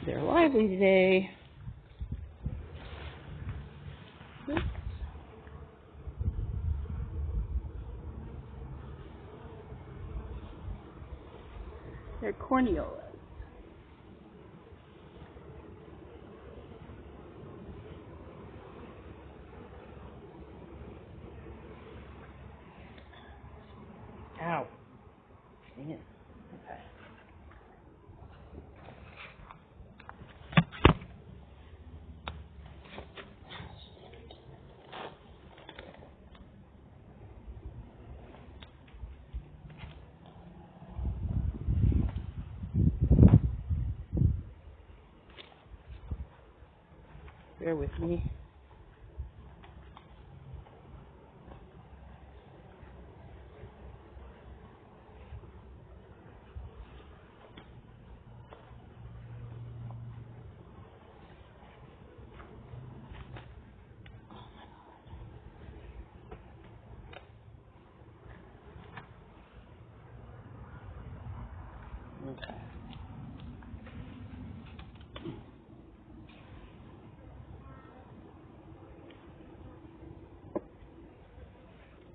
They're lively today. Oops. They're corneolas. Ow. Dang it. Okay. Bear with me. Okay.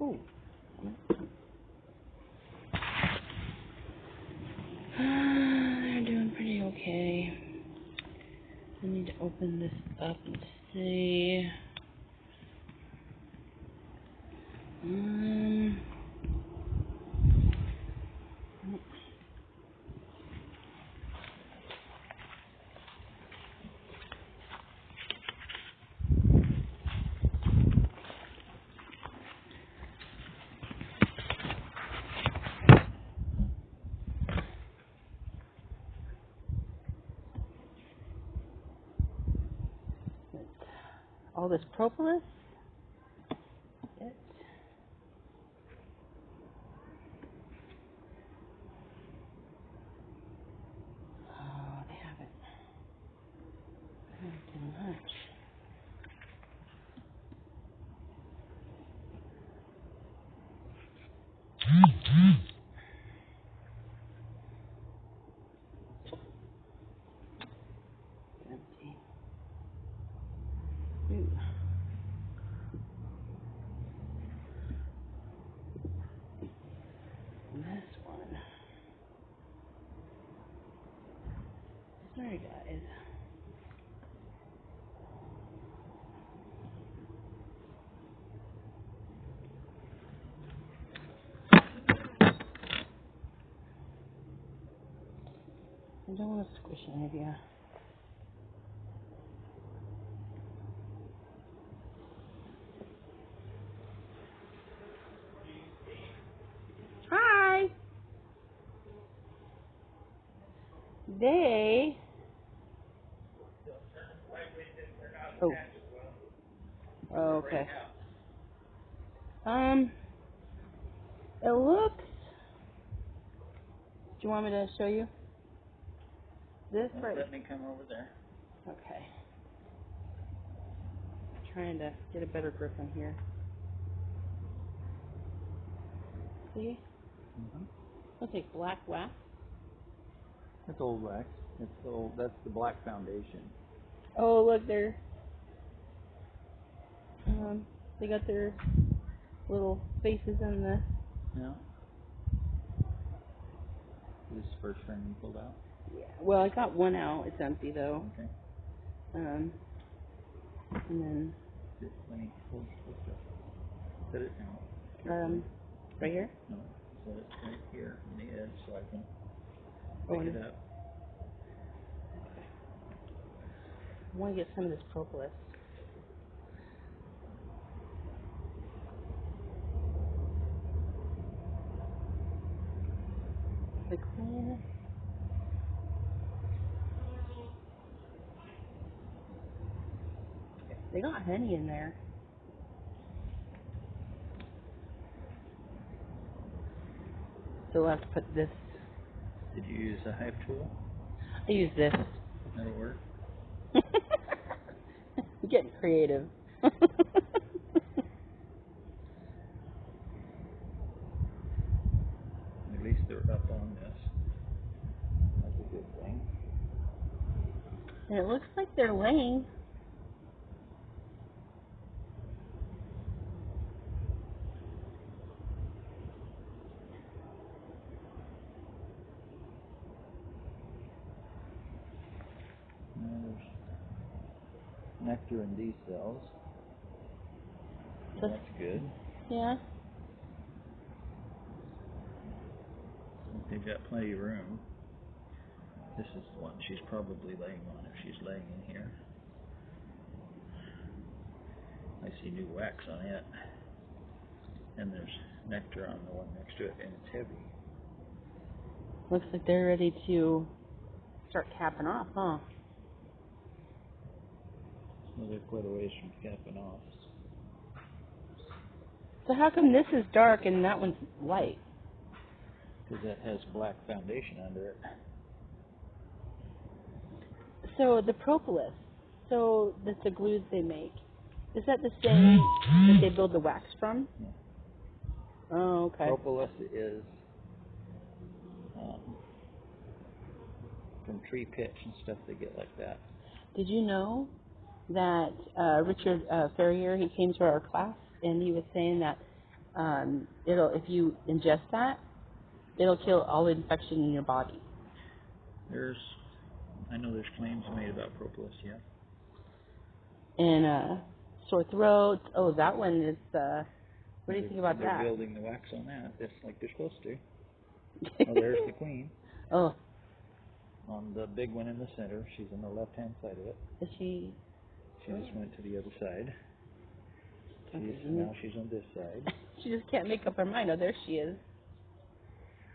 Ooh. They're doing pretty okay. I need to open this up and see. All this propolis. Oh, they haven't done much. Empty. Ooh. And this one. Sorry, guys. I don't want to squish any of you. Hi! They... Oh. Oh, okay. It looks... Do you want me to show you? This right... Let me come over there. Okay. Trying to get a better grip on here. See? Looks like black wax. That's old wax. That's the black foundation. Oh, look, they got their little faces in the... Yeah. This first frame you pulled out? Yeah. Well, I got one out. It's empty, though. Okay. And then... Let me hold this up. Set it now. Right here? No, set it right here on the edge so I can Oh, pick it up. I want to get some of this propolis. The clean. They got honey in there. So we'll have to put this. Did you use a hive tool? I use this. That'll work. I'm getting creative. At least they're up on this. That's a good thing. And it looks like they're laying. There's nectar in these cells. That's good. Yeah. They've got plenty of room. This is the one she's probably laying on if she's laying in here. I see new wax on it. And there's nectar on the one next to it, and it's heavy. Looks like they're ready to start capping off, huh? Well, they're quite a ways from capping off. So how come this is dark and that one's light? Because that has black foundation under it. So the propolis, so that's the glues they make. Is that the same that they build the wax from? Yeah. Oh, okay. Propolis is from tree pitch and stuff they get like that. Did you know that Richard Ferrier, he came to our class and he was saying that if you ingest that, it'll kill all infection in your body. I know there's claims made about propolis, yeah. And sore throat. Oh, that one is. What do you think about they're that? They're building the wax on that, just like they're supposed to. Oh, there's the queen. Oh. On the big one in the center, she's on the left-hand side of it. Is she? She just went to the other side. Now she's on this side. She just can't make up her mind. Oh, there she is.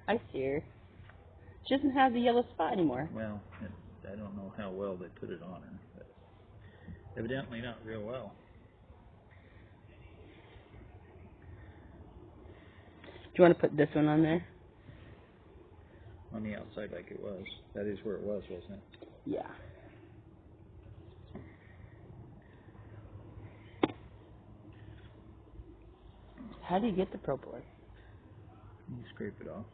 I see her. She doesn't have the yellow spot anymore. Well, I don't know how well they put it on her, but evidently not real well. Do you want to put this one on there? On the outside like it was. That is where it was, wasn't it? Yeah. How do you get the propolis? You scrape it off.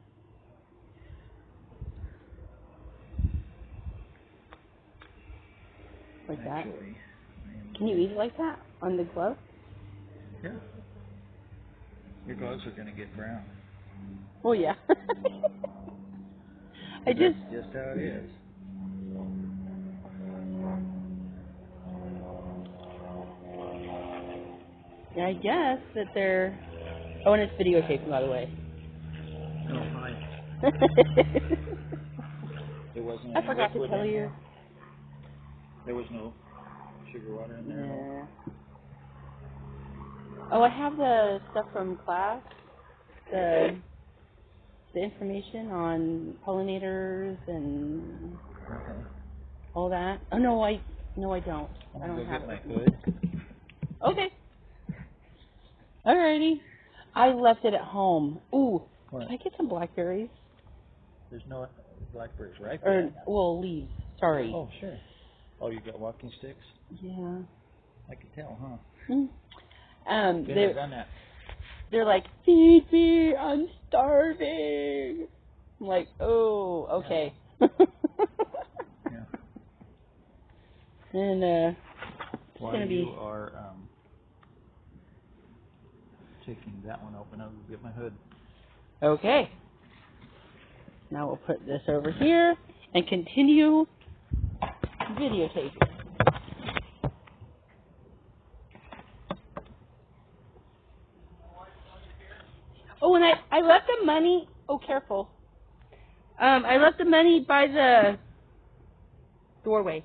Like Actually, that? Can you eat it like that? On the glove? Yeah. Your gloves are going to get brown. Oh, yeah. That's just how it is. Yeah, I guess that they're... Oh, and it's videotaping, by the way. Oh, hi. There wasn't I any forgot to liquid tell in you. there? There was no sugar water in there? Yeah. Oh, I have the stuff from class. The information on pollinators and all that. Oh, no, I don't. I don't have my it. hood. Okay. Alrighty. I left it at home. Ooh, What? can I get some blackberries? There's no blackberries ripe Or, yet. well, leaves. Sorry. Oh, sure. Oh, you got walking sticks? Yeah. I could tell, huh? They're done that. They're like, feed me, I'm starving. I'm like, oh, okay. Yeah. And it's While gonna be. you are taking that one open, I'll get my hood. Okay. Now we'll put this over here and continue videotaping. Oh, and I left the money. Oh, careful. I left the money by the doorway.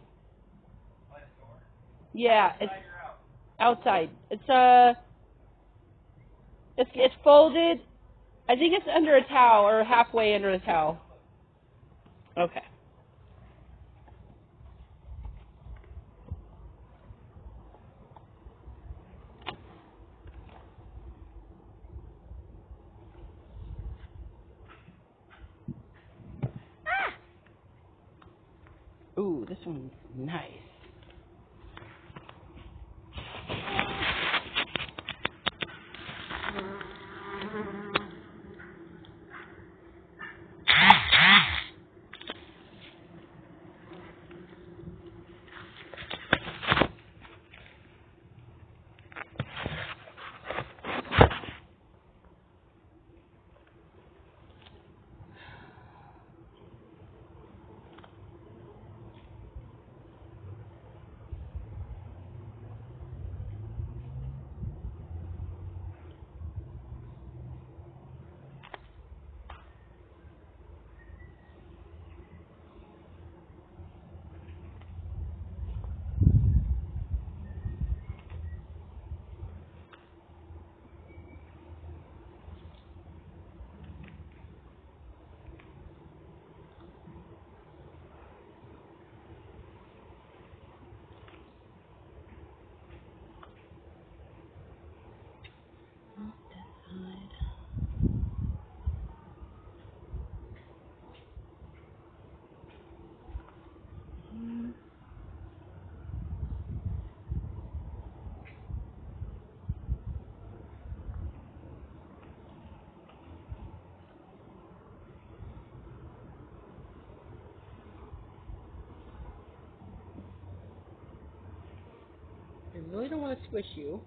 Yeah, it's outside. It's folded. I think it's under a towel or halfway under the towel. Okay. Ooh, this one's nice. really don't want to squish you.